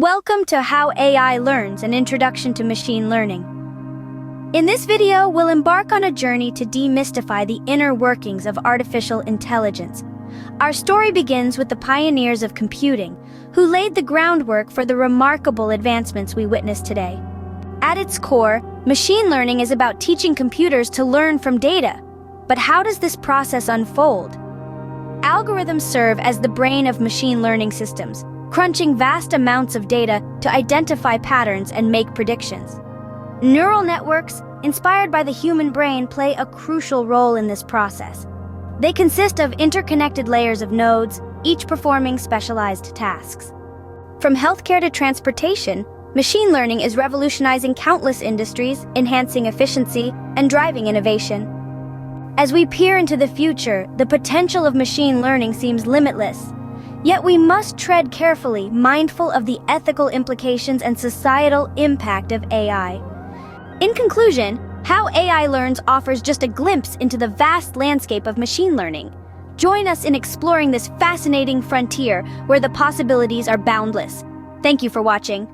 Welcome to How AI Learns, an introduction to machine learning. In this video, we'll embark on a journey to demystify the inner workings of artificial intelligence. Our story begins with the pioneers of computing, who laid the groundwork for the remarkable advancements we witness today. At its core, machine learning is about teaching computers to learn from data. But how does this process unfold? Algorithms serve as the brain of machine learning systems, crunching vast amounts of data to identify patterns and make predictions. Neural networks, inspired by the human brain, play a crucial role in this process. They consist of interconnected layers of nodes, each performing specialized tasks. From healthcare to transportation, machine learning is revolutionizing countless industries, enhancing efficiency, and driving innovation. As we peer into the future, the potential of machine learning seems limitless. Yet we must tread carefully, mindful of the ethical implications and societal impact of AI. In conclusion, How AI Learns offers just a glimpse into the vast landscape of machine learning. Join us in exploring this fascinating frontier where the possibilities are boundless. Thank you for watching.